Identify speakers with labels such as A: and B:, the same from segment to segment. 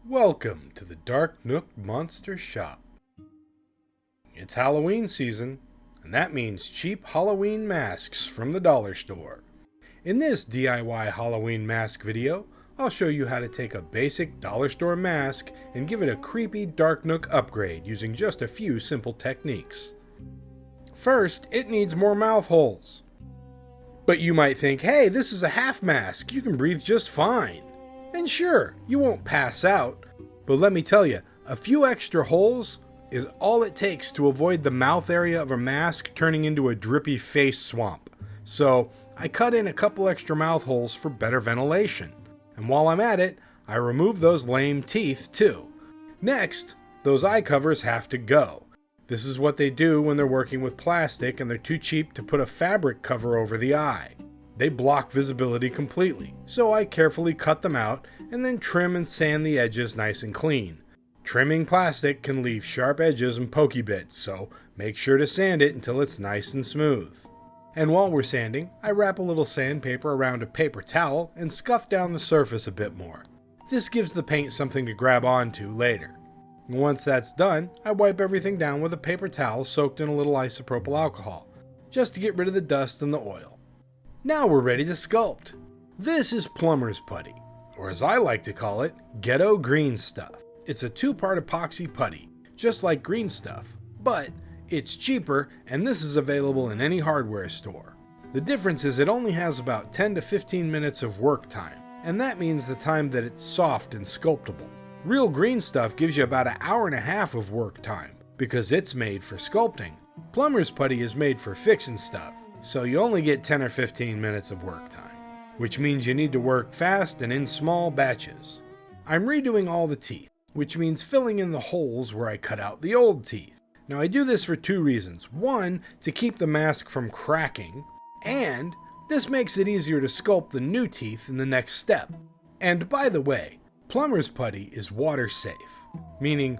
A: Welcome to the Dark Nook Monster Shop. It's Halloween season, and that means cheap Halloween masks from the dollar store. In this DIY Halloween mask video, I'll show you how to take a basic dollar store mask and give it a creepy Dark Nook upgrade using just a few simple techniques. First, it needs more mouth holes. But you might think, hey, this is a half mask, you can breathe just fine. And sure, you won't pass out, but let me tell you, a few extra holes is all it takes to avoid the mouth area of a mask turning into a drippy face swamp. So I cut in a couple extra mouth holes for better ventilation. And while I'm at it, I remove those lame teeth too. Next, those eye covers have to go. This is what they do when they're working with plastic and they're too cheap to put a fabric cover over the eye. They block visibility completely, so I carefully cut them out and then trim and sand the edges nice and clean. Trimming plastic can leave sharp edges and pokey bits, so make sure to sand it until it's nice and smooth. And while we're sanding, I wrap a little sandpaper around a paper towel and scuff down the surface a bit more. This gives the paint something to grab onto later. Once that's done, I wipe everything down with a paper towel soaked in a little isopropyl alcohol, just to get rid of the dust and the oil. Now we're ready to sculpt. This is plumber's putty, or as I like to call it, Ghetto green stuff. It's a two-part epoxy putty, just like green stuff, but it's cheaper and this is available in any hardware store. The difference is it only has about 10 to 15 minutes of work time, and that means the time that it's soft and sculptable. Real green stuff gives you about an hour and a half of work time, because it's made for sculpting. Plumber's putty is made for fixing stuff, so you only get 10 or 15 minutes of work time, which means you need to work fast and in small batches. I'm redoing all the teeth, which means filling in the holes where I cut out the old teeth. Now I do this for two reasons. One, to keep the mask from cracking, and this makes it easier to sculpt the new teeth in the next step. And by the way, plumber's putty is water safe, meaning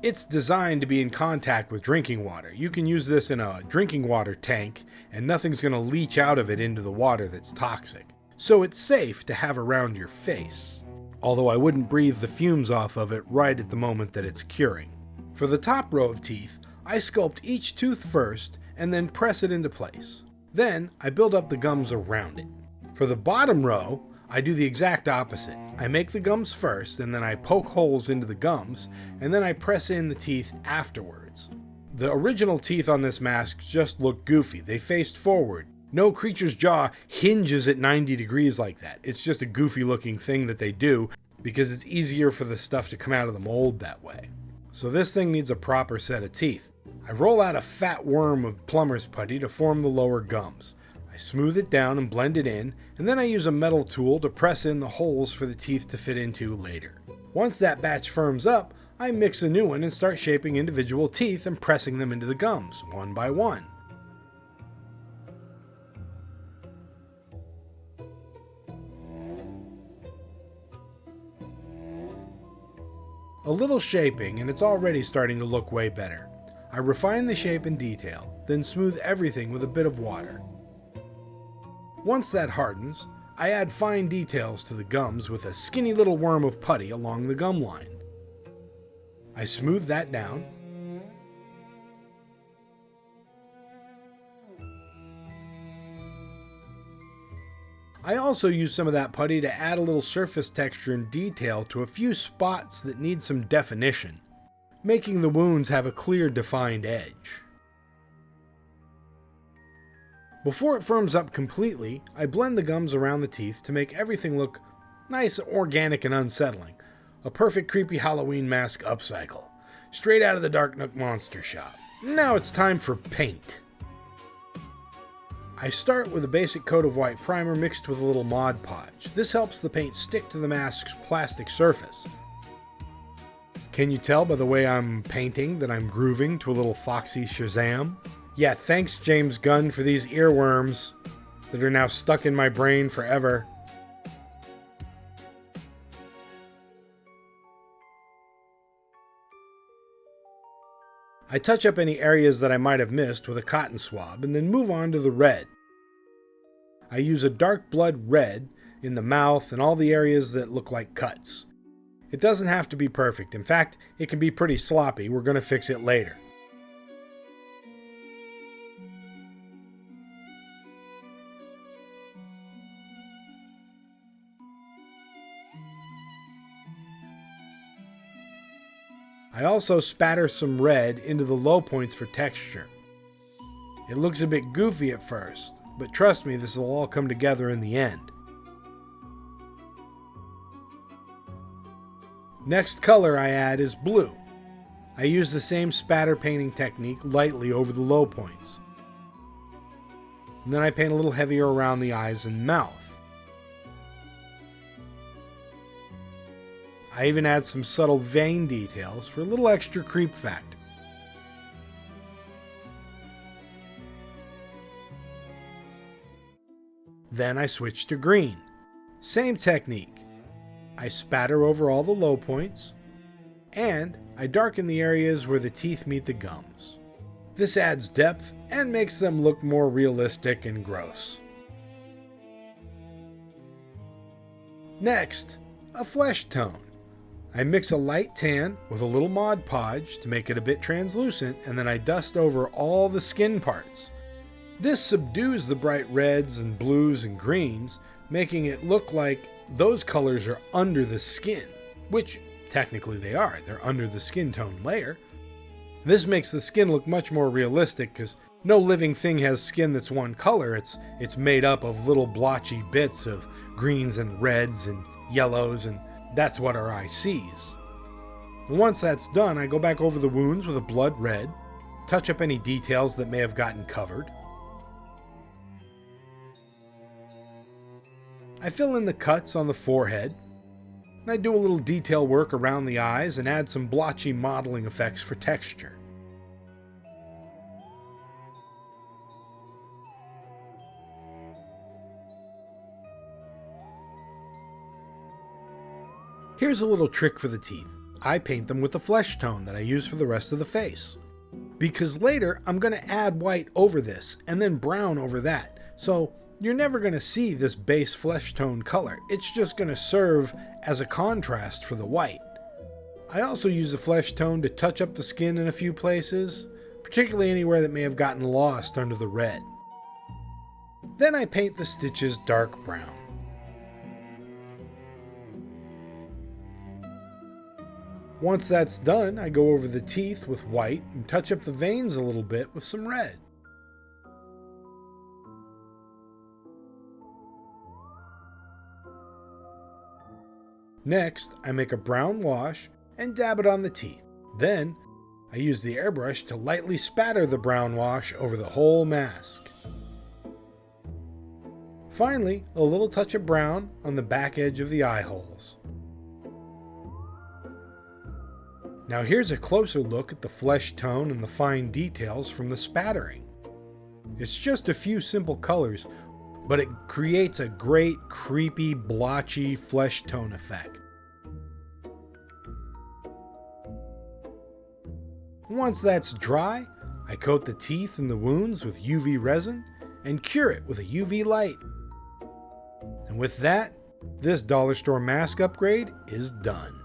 A: it's designed to be in contact with drinking water. You can use this in a drinking water tank and nothing's going to leach out of it into the water that's toxic. So it's safe to have around your face. Although I wouldn't breathe the fumes off of it right at the moment that it's curing. For the top row of teeth, I sculpt each tooth first and then press it into place. Then I build up the gums around it. For the bottom row, I do the exact opposite. I make the gums first and then I poke holes into the gums and then I press in the teeth afterwards. The original teeth on this mask just look goofy. They faced forward. No creature's jaw hinges at 90 degrees like that. It's just a goofy looking thing that they do because it's easier for the stuff to come out of the mold that way. So this thing needs a proper set of teeth. I roll out a fat worm of plumber's putty to form the lower gums. I smooth it down and blend it in, and then I use a metal tool to press in the holes for the teeth to fit into later. Once that batch firms up, I mix a new one and start shaping individual teeth and pressing them into the gums, one by one. A little shaping and it's already starting to look way better. I refine the shape and detail, then smooth everything with a bit of water. Once that hardens, I add fine details to the gums with a skinny little worm of putty along the gum line. I smooth that down. I also use some of that putty to add a little surface texture and detail to a few spots that need some definition, making the wounds have a clear defined edge. Before it firms up completely, I blend the gums around the teeth to make everything look nice, organic, and unsettling. A perfect creepy Halloween mask upcycle. Straight out of the Dark Nook Monster Shop. Now it's time for paint. I start with a basic coat of white primer mixed with a little Mod Podge. This helps the paint stick to the mask's plastic surface. Can you tell by the way I'm painting that I'm grooving to a little foxy Shazam? Yeah, thanks James Gunn for these earworms that are now stuck in my brain forever. I touch up any areas that I might have missed with a cotton swab and then move on to the red. I use a dark blood red in the mouth and all the areas that look like cuts. It doesn't have to be perfect. In fact, it can be pretty sloppy. We're going to fix it later. I also spatter some red into the low points for texture. It looks a bit goofy at first, but trust me, this will all come together in the end. Next color I add is blue. I use the same spatter painting technique lightly over the low points. And then I paint a little heavier around the eyes and mouth. I even add some subtle vein details for a little extra creep factor. Then I switch to green. Same technique. I spatter over all the low points, and I darken the areas where the teeth meet the gums. This adds depth and makes them look more realistic and gross. Next, a flesh tone. I mix a light tan with a little Mod Podge to make it a bit translucent, and then I dust over all the skin parts. This subdues the bright reds and blues and greens, making it look like those colors are under the skin, which technically they are. They're under the skin tone layer. This makes the skin look much more realistic because no living thing has skin that's one color. It's made up of little blotchy bits of greens and reds and yellows, and that's what our eye sees. And once that's done, I go back over the wounds with a blood red, touch up any details that may have gotten covered. I fill in the cuts on the forehead, and I do a little detail work around the eyes and add some blotchy modeling effects for texture. Here's a little trick for the teeth. I paint them with the flesh tone that I use for the rest of the face. Because later I'm going to add white over this and then brown over that. So you're never going to see this base flesh tone color. It's just going to serve as a contrast for the white. I also use the flesh tone to touch up the skin in a few places, particularly anywhere that may have gotten lost under the red. Then I paint the stitches dark brown. Once that's done, I go over the teeth with white and touch up the veins a little bit with some red. Next, I make a brown wash and dab it on the teeth. Then, I use the airbrush to lightly spatter the brown wash over the whole mask. Finally, a little touch of brown on the back edge of the eye holes. Now here's a closer look at the flesh tone and the fine details from the spattering. It's just a few simple colors, but it creates a great, creepy, blotchy flesh tone effect. Once that's dry, I coat the teeth and the wounds with UV resin and cure it with a UV light. And with that, this dollar store mask upgrade is done.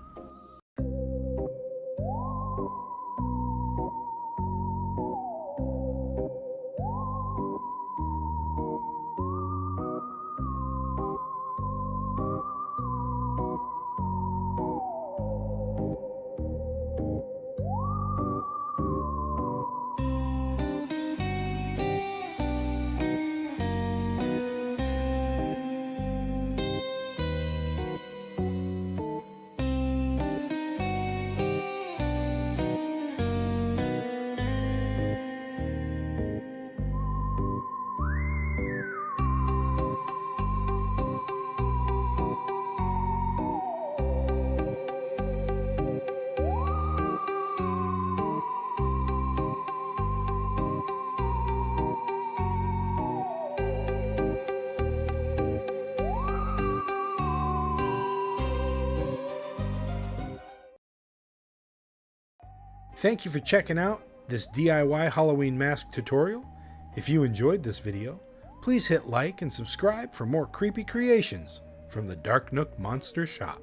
A: Thank you for checking out this DIY Halloween mask tutorial. If you enjoyed this video, please hit like and subscribe for more creepy creations from the Dark Nook Monster Shop.